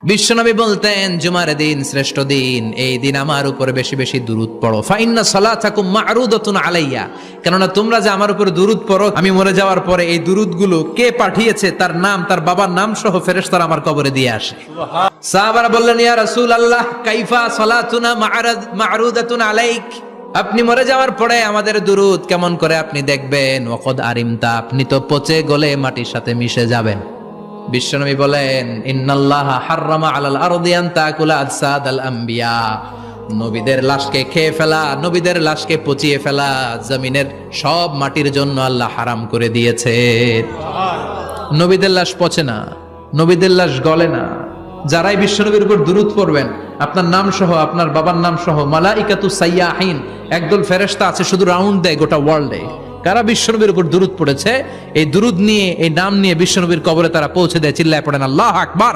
বিশ্বনবী বলতেন জুমার দিন শ্রেষ্ঠ দিন, এই দিন আমার উপরে বেশি বেশি দুরূদ পড়ো। ফাইন্না সালাতাকুম মা'রুদাতুন আলাইয়া, কেননা তোমরা যে আমার উপরে দুরূদ পড়ো, আমি মরে যাওয়ার পরে এই দুরূদগুলো কে পাঠিয়েছে তার নাম, তার বাবার নাম সহ ফেরেশতারা আমার কবরে দিয়ে আসে। সাহাবারা বললেন, ইয়া রাসূলুল্লাহ কাইফা সালাতুনা মা'রুদাতুন আলাইক, আপনি মরে যাওয়ার পরে আমাদের দুরূদ কেমন করে আপনি দেখবেন? ওয়াকাদ আরিমতা, আপনি তো পচে গলে মাটির সাথে মিশে যাবেন। বিশ্বনবী বলেন, ইন্নাল্লাহা হাররামা আলাল আরদি আন তাকুলা আজসাদাল আম্বিয়া, নবীদের লাশকে খেয়ে ফেলা, নবীদের লাশকে পচিয়ে ফেলা জমিনের সব মাটির জন্য আল্লাহ হারাম করে দিয়েছে। নবীদের লাশ পচে না, নবীদের লাশ গলে না। যারাই বিশ্বনবীর উপর দুরূদ পড়বেন, আপনার নাম সহ, আপনার বাবার নাম সহ, মালাইকাতু সাইয়াহিন, একদল ফেরেশতা আছে শুধু রাউন্ড দেয় গোটা ওয়ার্ল্ডে। কারা বিশ্বনবীর উপর দুরূদ পড়েছে, এই দুরূদ নিয়ে, এই নাম নিয়ে বিশ্বনবীর কবরে তারা পৌঁছে দেয়। চিল্লায় পড়েন আল্লাহু আকবার।